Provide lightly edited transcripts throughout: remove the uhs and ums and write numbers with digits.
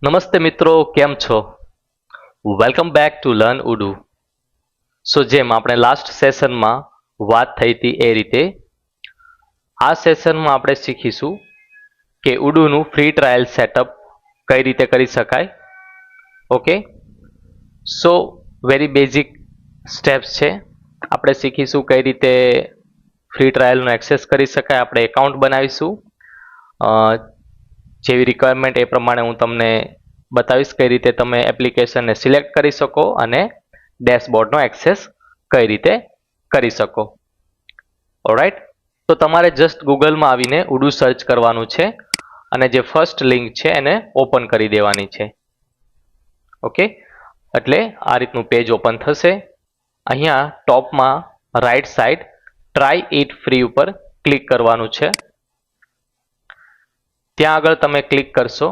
નમસ્તે મિત્રો, કેમ છો? Welcome back to learn ઉડુ. જેમ આપણે લાસ્ટ સેશનમાં વાત થઈ હતી એ રીતે આ સેશનમાં આપણે શીખીશું કે ઉડુનું ફ્રી ટ્રાયલ સેટઅપ કઈ રીતે કરી શકાય. ઓકે, સો વેરી બેઝિક સ્ટેપ્સ છે. આપણે શીખીશું કઈ રીતે ફ્રી ટ્રાયલનો એક્સેસ કરી શકાય. આપણે એકાઉન્ટ બનાવીશું. જેવી રિક્વાયરમેન્ટ એ પ્રમાણે હું તમને બતાવીશ કઈ રીતે તમે એપ્લિકેશનને સિલેક્ટ કરી શકો અને ડેશબોર્ડનો એક્સેસ કઈ રીતે કરી શકો. ઓલરાઈટ, તો તમારે જસ્ટ ગૂગલમાં આવીને ઉડુ સર્ચ કરવાનું છે અને જે ફર્સ્ટ લિંક છે એને ઓપન કરી દેવાની છે. ઓકે, એટલે આ રીતનું પેજ ઓપન થશે. અહીંયા ટોપમાં right side try it free ઉપર ક્લિક કરવાનું છે. ત્યાં આગળ તમે ક્લિક કરશો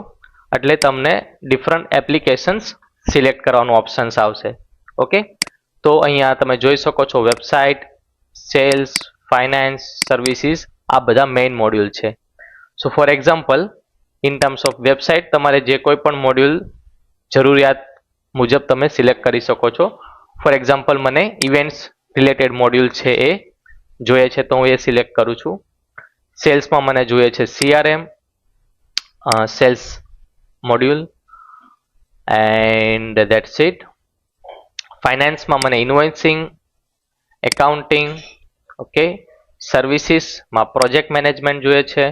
એટલે તમને ડિફરન્ટ એપ્લિકેશન્સ સિલેક્ટ કરવાનું ઓપ્શન્સ આવશે. ઓકે, તો અહીંયા તમે જોઈ શકો છો વેબસાઇટ, સેલ્સ, ફાઇનાન્સ, સર્વિસીસ, આ બધા મેઇન મોડ્યુલ છે. So for example, in terms of website તમારે જે કોઈ પણ મોડ્યુલ જરૂરિયાત મુજબ તમે સિલેક્ટ કરી શકો છો. ફોર એક્ઝામ્પલ, મને ઇવેન્ટ્સ રિલેટેડ મોડ્યુલ છે એ જોઈએ છે તો હું એ સિલેક્ટ કરું છું. સેલ્સમાં મને જોઈએ છે CRM sales module and that's it. ફાઇનાન્સમાં મને ઇન્વોઇસિંગ, એકાઉન્ટિંગ, ઓકે. સર્વિસીસમાં પ્રોજેક્ટ મેનેજમેન્ટ જોઈએ છે,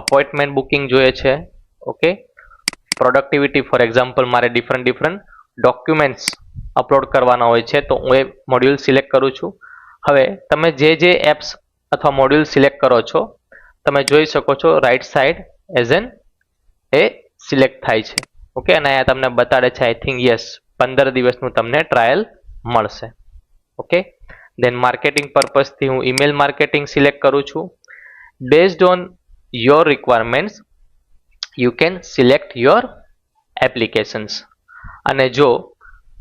અપોઇન્ટમેન્ટ બુકિંગ જોઈએ છે. ઓકે, પ્રોડક્ટિવિટી ફોર એક્ઝામ્પલ મારે ડિફરન્ટ ડોક્યુમેન્ટ્સ અપલોડ કરવાના હોય છે તો હું એ મોડ્યુલ સિલેક્ટ કરું છું. હવે તમે જે એપ્સ અથવા મોડ્યુલ સિલેક્ટ કરો છો તમે જોઈ શકો છો right side as an A select થાય છે. ઓકે, અને અહીંયા તમને બતાડે છે આઈ થિંક યસ 15 દિવસનું તમને ટ્રાયલ મળશે. ઓકે, દેન માર્કેટિંગ પર્પઝથી હું ઈમેલ માર્કેટિંગ સિલેક્ટ કરું છું. Based on your requirements you can select your applications. અને જો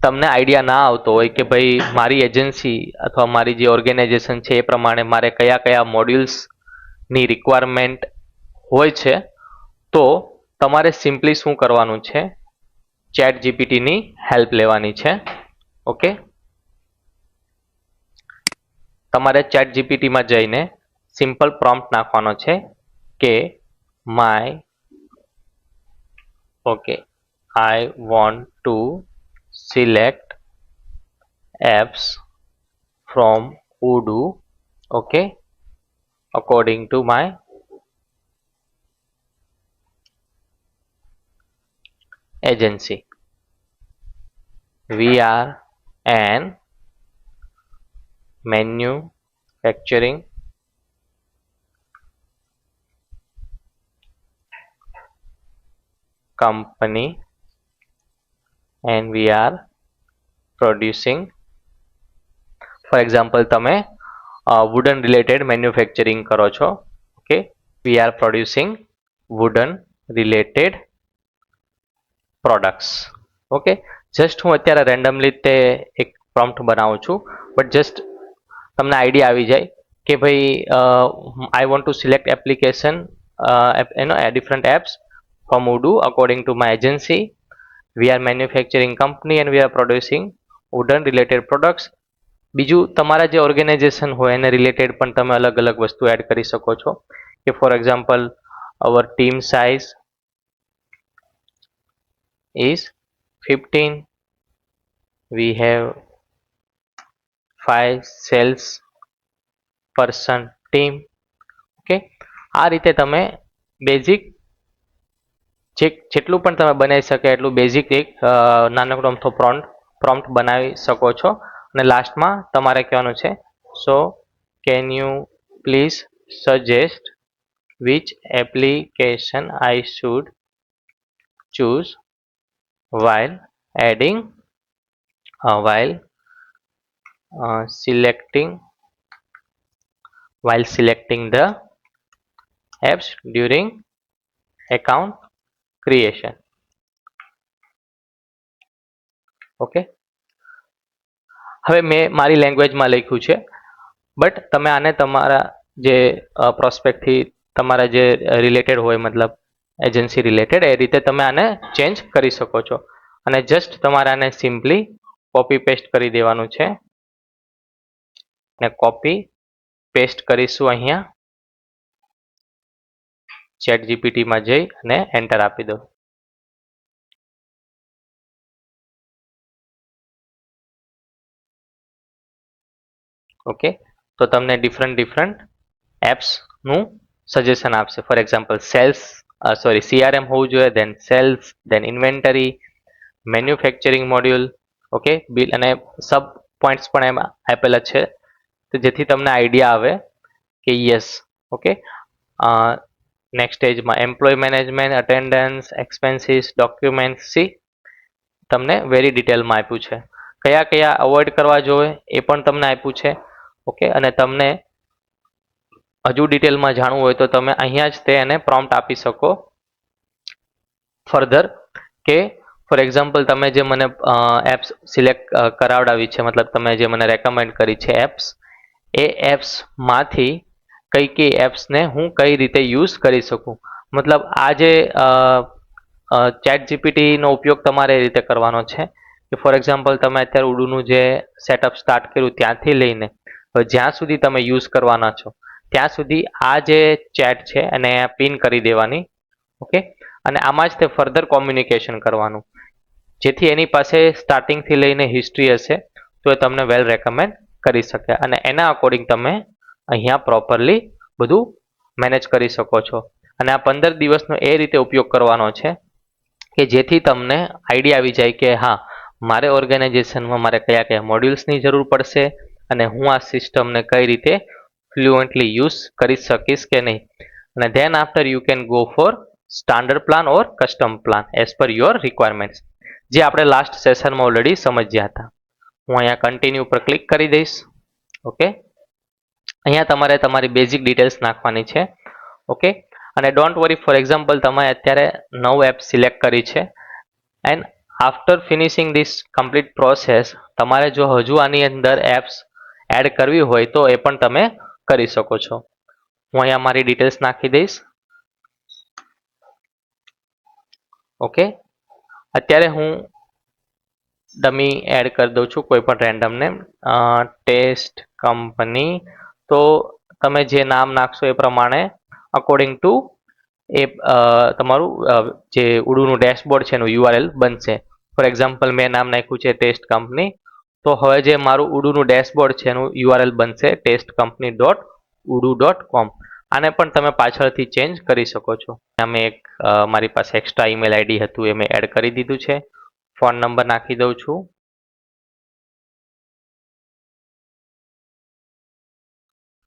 તમને આઈડિયા ના આવતો હોય કે ભાઈ મારી એજન્સી અથવા મારી જે ઓર્ગેનાઇઝેશન છે એ પ્રમાણે મારે કયા કયા મોડ્યુલ્સની રિક્વાયરમેન્ટ હોય છે તો તમારે સિમ્પલી શું કરવાનું છે, ચેટ જીપીટીની હેલ્પ લેવાની છે. ઓકે, તમારે ચેટ જીપીટીમાં જઈને સિમ્પલ પ્રોમ્પ્ટ નાખવાનો છે કે I want to select apps from ઉડુ, okay, according to my agency. We are an manufacturing company and we are producing, for example તમે wooden related manufacturing કરો છો. Okay, we are producing wooden related products. Okay, just હું અત્યારે randomly તે એક prompt બનાવું છું but just તમને આઈડિયા આવી જાય કે ભાઈ I want to select application different apps from ઉડુ according to my agency. We are manufacturing company and we are producing wooden related products. બીજું તમારા જે ઓર્ગેનાઇઝેશન હોય એને રિલેટેડ પણ તમે અલગ અલગ વસ્તુ એડ કરી શકો છો કે for example hour team size is 15. We have 5 sales person team. Okay, આ રીતે તમે બેઝિક જેટલું પણ તમે બનાવી શકે એટલું બેઝિક એક નાનકડો અમથો પ્રોમ્પ્ટ બનાવી શકો છો. અને લાસ્ટમાં તમારે કહેવાનું છે સો can you please suggest which application I should choose while adding selecting the apps during account creation. Okay, હવે મેં મારી લેંગ્વેજમાં લખ્યું છે બટ તમે આને તમારા જે પ્રોસ્પેક્ટથી તમારા જે રિલેટેડ હોય મતલબ એજન્સી રિલેટેડ, એ રીતે તમે આને ચેન્જ કરી શકો છો. અને જસ્ટ તમારે આને સિમ્પલી કોપી પેસ્ટ કરી દેવાનું છે અને કોપી પેસ્ટ કરીશું અહીંયા ચેટ જીપીટીમાં જઈ અને એન્ટર આપી દો. ઓકે, તો તમને ડિફરન્ટ એપ્સનું સજેશન આપશે. ફોર એક્ઝામ્પલ CRM હોવું જોઈએ, then sales, then inventory, manufacturing module, okay, bill અને સબ પોઈન્ટ્સ પણ એમાં આપેલા છે, તો જેથી તમને આઈડિયા આવે કે યસ. ઓકે, નેક્સ્ટ સ્ટેજમાં employ management, attendance, expenses, documents, તમને વેરી ડિટેલમાં આપ્યું છે. કયા કયા અવોઇડ કરવા જોઈએ એ પણ તમને આપ્યું છે. ઓકે, અને તમને હજુ ડિટેલમાં જાણવું હોય તો તમે અહીંયા જ તેને પ્રોમ્પ્ટ આપી શકો ફર્ધર, કે ફોર એક્ઝામ્પલ તમે જે મને એપ્સ સિલેક્ટ કરાવડાવી છે, મતલબ તમે જે મને રેકમેન્ડ કરી છે એપ્સ, એ એપ્સમાંથી કઈ કઈ એપ્સને હું કઈ રીતે યુઝ કરી શકું. મતલબ આ જે ચેટ જીપીટીનો ઉપયોગ તમારે એ રીતે કરવાનો છે કે ફોર એક્ઝામ્પલ તમે અત્યારે ઉડુનું જે સેટઅપ સ્ટાર્ટ કર્યું ત્યાંથી લઈને જ્યાં સુધી તમે યુઝ કરવાના છો ત્યાં સુધી આ જે ચેટ છે એને પિન કરી દેવાની. ઓકે, અને આમાં જ તે ફર્ધર કોમ્યુનિકેશન કરવાનું, જેથી એની પાસે સ્ટાર્ટિંગથી લઈને હિસ્ટ્રી હશે તો એ તમને વેલ રેકમેન્ડ કરી શકે અને એના અકોર્ડિંગ તમે અહીંયા પ્રોપરલી બધું મેનેજ કરી શકો છો. અને આ 15 દિવસનો એ રીતે ઉપયોગ કરવાનો છે કે જેથી તમને આઈડિયા આવી જાય કે હા, મારે ઓર્ગેનાઇઝેશનમાં મારે કયા કયા મોડ્યુલ્સની જરૂર પડશે અને હું આ સિસ્ટમને કઈ રીતે ફ્લુઅન્ટલી યુઝ કરી શકીશ કે નહીં. અને than after you can go for standard plan or custom plan as per your requirements, જે આપણે લાસ્ટ સેશનમાં ઓલરેડી સમજ્યા હતા. હું અહીંયા કન્ટિન્યુ પર ક્લિક કરી દઈશ. ઓકે, અહીંયા તમારે તમારી બેઝિક ડિટેલ્સ નાખવાની છે. ઓકે, અને ડોન્ટ વરી, ફોર એક્ઝામ્પલ તમે અત્યારે નવ એપ સિલેક્ટ કરી છે and after finishing this complete process તમારે જો હજુ આની અંદર એપ્સ એડ કરવી હોય તો એ પણ તમે કરી શકો છો. હું અહીંયા મારી ડિટેલ્સ નાખી દઈશ. ઓકે, અત્યારે હું ડમી એડ કરી દઉં છું કોઈ પણ રેન્ડમ નેમ, ટેસ્ટ કંપની. તો તમે જે નામ નાખશો એ પ્રમાણે અકોર્ડિંગ ટુ એ તમારું જે ઉડુનું ડેશબોર્ડ છે એનું URL બનશે. ફોર એક્ઝામ્પલ મેં નામ નાખ્યું છે ટેસ્ટ કંપની, તો હવે જે મારું ઉડુનું ડેશબોર્ડ છે એનું URL બનશે testcompany.udu.com. આને પણ તમે પાછળથી ચેન્જ કરી શકો છો. અમે મારી પાસે એક્સ્ટ્રા ઈમેલ આઈડી હતું એ મેં એડ કરી દીધું છે. ફોન નંબર નાખી દઉં છું.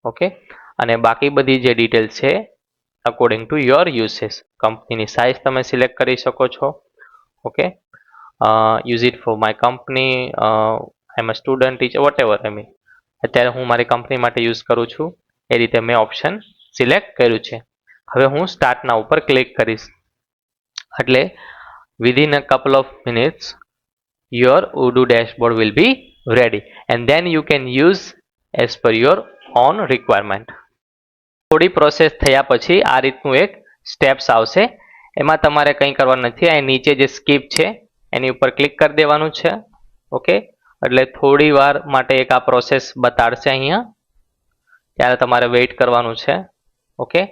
ઓકે, અને બાકી બધી જે ડિટેલ છે અકોર્ડિંગ ટુ યોર યુસેસ, કંપનીની સાઇઝ તમે સિલેક્ટ કરી શકો છો. Okay, use it for my company, I am a student, teacher, whatever. અત્યારે હું મારી કંપની માટે યુઝ કરું છું એ રીતે મેં ઓપ્શન સિલેક્ટ કર્યું છે. હવે હું સ્ટાર્ટના ઉપર ક્લિક કરીશ એટલે within a couple of minutes your Odoo dashboard will be ready and then you can use as per your own requirement. થોડી પ્રોસેસ થયા પછી આ રીતનું એક સ્ટેપ્સ આવશે, એમાં તમારે કંઈ કરવાનું નથી. અહીં નીચે જે સ્કીપ છે એની ઉપર ક્લિક કરી દેવાનું છે. ઓકે, એટલે થોડી વાર માટે એક આ પ્રોસેસ બતાડશે અહીંયા, ત્યારે તમારે વેઇટ કરવાનું છે. Okay,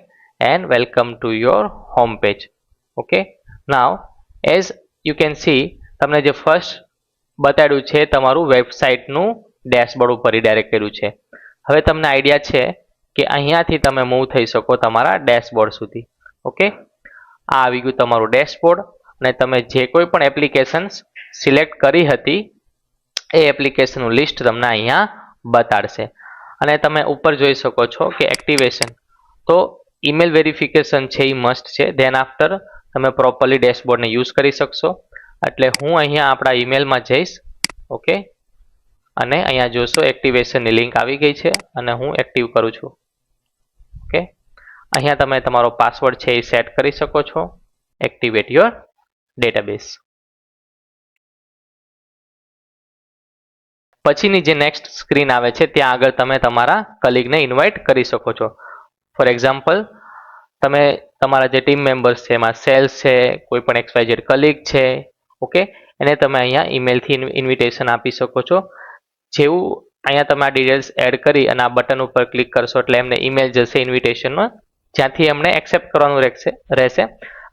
and welcome to your home page. Okay, now as you can see તમને જે ફર્સ્ટ બતાડ્યું છે તમારું વેબસાઇટનું ડેશબોર્ડ ઉપર રિડાયરેક્ટ કર્યું છે. હવે તમને આઈડિયા છે કે અહીંયાથી તમે મૂવ થઈ શકો તમારા ડેશબોર્ડ સુધી. ઓકે, આ આવી ગયું તમારું ડેશબોર્ડ અને તમે જે કોઈ પણ એપ્લિકેશન્સ સિલેક્ટ કરી હતી એ એપ્લિકેશનનું લિસ્ટ તમને અહીંયા બતાડશે. અને તમે ઉપર જોઈ શકો છો કે એક્ટિવેશન, તો ઈમેલ વેરિફિકેશન છે એ મસ્ટ છે. ધેન આફ્ટર તમે પ્રોપરલી ડેશબોર્ડને યુઝ કરી શકશો. એટલે હું અહીંયા આપણા ઈમેલમાં જઈશ. ઓકે, અને અહીંયા જોશો એક્ટિવેશનની લિંક આવી ગઈ છે અને હું એક્ટિવ કરું છું. ઓકે, અહીંયા તમે તમારો પાસવર્ડ છે એ સેટ કરી શકો છો. Activate your database. પછીની જે નેક્સ્ટ સ્ક્રીન આવે છે ત્યાં આગળ તમે તમારા કલીગને ઇન્વાઇટ કરી શકો છો. ફોર એક્ઝામ્પલ તમે તમારા જે ટીમ મેમ્બર્સ છે એમાં સેલ્સ છે, કોઈ પણ XYZ કલીગ છે, ઓકે, એને તમે અહીંયા ઈમેલથી ઇન્વિટેશન આપી શકો છો. જેવું અહીંયા તમે આ ડિટેલ્સ એડ કરી અને આ બટન ઉપર ક્લિક કરશો એટલે એમને ઈમેલ જશે ઇન્વિટેશનમાં, જ્યાંથી એમને એક્સેપ્ટ કરવાનું રહેશે.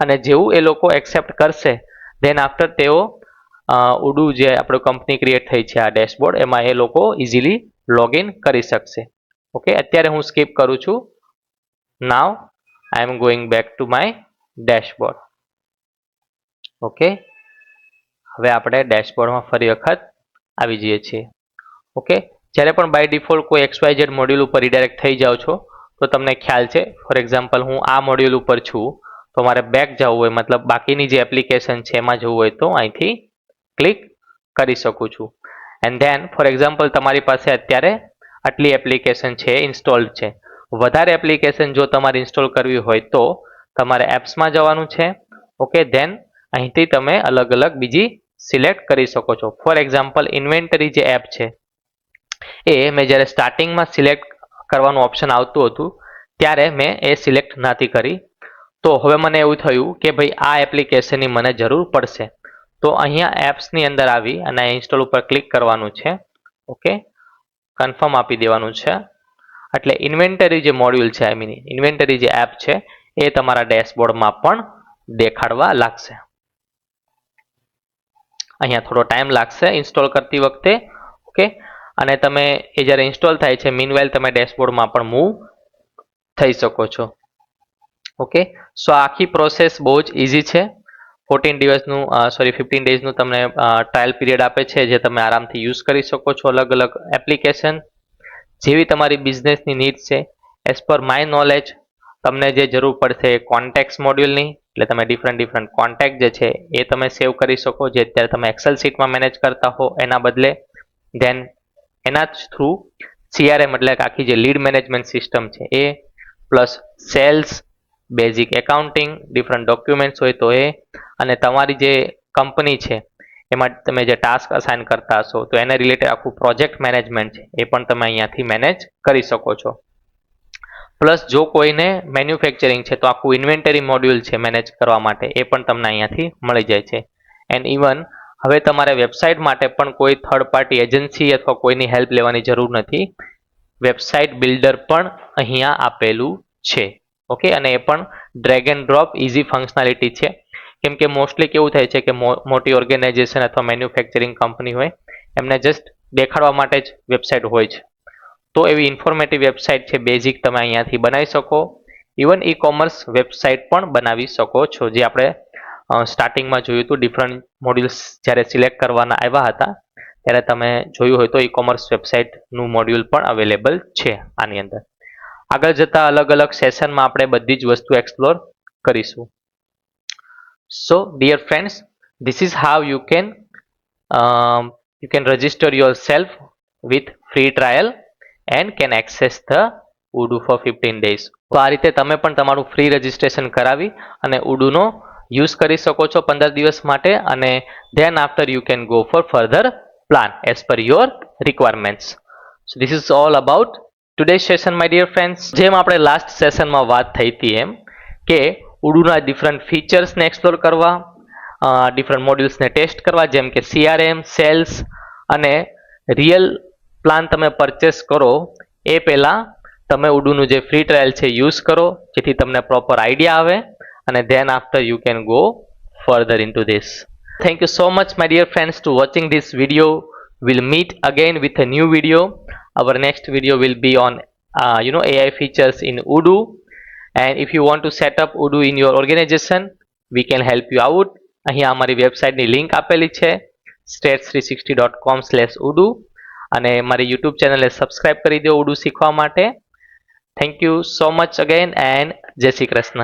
અને જેવું એ લોકો એક્સેપ્ટ કરશે દેન આફ્ટર તેઓ ઉડુ જે આપણું કંપની ક્રિએટ થઈ છે આ ડેશબોર્ડ, એમાં એ લોકો ઇઝીલી લોગિન કરી શકશે. ઓકે, અત્યારે હું સ્કીપ કરું છું. Now I am going back to my dashboard. Okay, હવે આપણે ડેશબોર્ડમાં ફરી વખત આવી જઈએ છીએ. ઓકે, જ્યારે પણ બાય ડિફોલ્ટ કોઈ XYZ મોડ્યુલ ઉપર રિડાયરેક્ટ થઈ જાઓ છો તો તમને ખ્યાલ છે, ફોર એક્ઝામ્પલ હું આ મોડ્યુલ ઉપર છું તો મારે બેક જવું હોય, મતલબ બાકીની જે એપ્લિકેશન છે એમાં જવું હોય તો અહીંથી ક્લિક કરી શકું છું. એન્ડ ધેન ફોર એક્ઝામ્પલ તમારી પાસે અત્યારે આટલી એપ્લિકેશન છે ઇન્સ્ટોલ્ડ છે. વધારે એપ્લિકેશન જો તમારે ઇન્સ્ટોલ કરવી હોય તો તમારે એપ્સમાં જવાનું છે. ઓકે, ધેન અહીંથી તમે અલગ અલગ બીજી સિલેક્ટ કરી શકો છો. ફોર એક્ઝામ્પલ ઇન્વેન્ટરી જે એપ છે એ મેં જ્યારે સ્ટાર્ટિંગમાં સિલેક્ટ કરવાનું ઓપ્શન આવતું હતું ત્યારે મેં એ સિલેક્ટ નથી કરી. તો હવે મને એવું થયું કે ભાઈ આ એપ્લિકેશનની મને જરૂર પડશે, તો અહીંયા એપ્સની અંદર આવી અને ઇન્સ્ટોલ ઉપર ક્લિક કરવાનું છે. ઓકે, કન્ફર્મ આપી દેવાનું છે. એટલે ઇન્વેન્ટરી જે મોડ્યુલ છે, આઈ મીન ઇન્વેન્ટરી જે એપ છે એ તમારા ડેશબોર્ડમાં પણ દેખાડવા લાગશે. અહીંયા થોડો ટાઈમ લાગશે ઇન્સ્ટોલ કરતી વખતે. ઓકે, અને તમે એ જ્યારે ઇન્સ્ટોલ થાય છે મીનવાઇલ તમે ડેશબોર્ડમાં પણ મૂવ થઈ શકો છો. ઓકે, સો આખી પ્રોસેસ બહુ જ ઇઝી છે. 15 ડેઝનું તમને ટ્રાયલ પીરિયડ આપે છે, જે તમે આરામથી યુઝ કરી શકો છો અલગ અલગ એપ્લિકેશન જેવી તમારી બિઝનેસની નીડ છે. એઝ પર માય નોલેજ તમને જે જરૂર પડશે કોન્ટેક્ટ મોડ્યુલની, એટલે તમે ડિફરન્ટ કોન્ટેક્ટ જે છે એ તમે સેવ કરી શકો, જે અત્યારે તમે એક્સેલ શીટમાં મેનેજ કરતા હો એના બદલે. ધેન એના જ થ્રુ CRM એટલે કે આખી જે લીડ મેનેજમેન્ટ સિસ્ટમ છે એ, plus sales, basic accounting, different documents હોય તો એ, અને તમારી જે કંપની છે એમાં તમે જે ટાસ્ક અસાઇન કરતા હશો તો એને રિલેટેડ આખું પ્રોજેક્ટ મેનેજમેન્ટ છે એ પણ તમે અહીંયાથી મેનેજ કરી શકો છો. પ્લસ જો કોઈને મેન્યુફેક્ચરિંગ છે તો આખું ઇન્વેન્ટરી મોડ્યુલ છે મેનેજ કરવા માટે, એ પણ તમને અહીંયાથી મળી જાય છે. એન્ડ ઇવન હવે તમારે વેબસાઇટ માટે પણ કોઈ થર્ડ પાર્ટી એજન્સી અથવા કોઈની હેલ્પ લેવાની જરૂર નથી. વેબસાઇટ બિલ્ડર પણ અહીંયા આપેલું છે. ઓકે, અને એ પણ drag and drop easy functionality છે. કેમ કે મોસ્ટલી કેવું થાય છે કે મોટી ઓર્ગેનાઇઝેશન અથવા મેન્યુફેક્ચરિંગ કંપની હોય એમને જસ્ટ દેખાડવા માટે જ વેબસાઇટ હોય છે. તો એવી ઇન્ફોર્મેટિવ વેબસાઇટ છે બેઝિક તમે અહીંયાથી બનાવી શકો. ઇવન ઈ કોમર્સ વેબસાઇટ પણ બનાવી શકો છો, જે આપણે સ્ટાર્ટિંગમાં જોયું હતું ડિફરન્ટ મોડ્યુલ્સ જ્યારે સિલેક્ટ કરવાના આવ્યા હતા ત્યારે તમે જોયું હોય તો ઈ કોમર્સ વેબસાઇટનું મોડ્યુલ પણ અવેલેબલ છે આની અંદર. આગળ જતા અલગ અલગ સેશનમાં આપણે બધી જ વસ્તુ એક્સપ્લોર કરીશું. So dear friends, this is how you can register yourself with free trial and can access the Odoo for 15 days. તો આ રીતે તમે પણ તમારું ફ્રી રજિસ્ટ્રેશન કરાવી અને ઉડુનો યુઝ કરી શકો છો 15 દિવસ માટે, અને then after you can go for further plan as per your requirements. So this is all about today's session my dear friends. જેમ આપણે લાસ્ટ સેશનમાં વાત થઈ હતી એમ કે ઉડુના ડિફરન્ટ ફીચર્સને એક્સપ્લોર કરવા, ડિફરન્ટ મોડ્યુલ્સને ટેસ્ટ કરવા, જેમ કે CRM, સેલ્સ, અને રિયલ પ્લાન તમે પરચેસ કરો એ પહેલાં તમે ઉડુનું જે ફ્રી ટ્રાયલ છે યુઝ કરો, જેથી તમને પ્રોપર આઈડિયા આવે, અને than after you can go further into this. Thank you so much my dear friends to watching this video. We'll meet again with a new video. Our next video will be on AI features in Odoo. And if you want to set up Odoo in your organization, we can help you out. અહીંયા અમારી વેબસાઇટની link આપેલી છે stress360.com/odoo, અને મારી YouTube ચેનલને subscribe કરી દો ઉડુ શીખવા માટે. Thank you so much again and જય શ્રી કૃષ્ણ.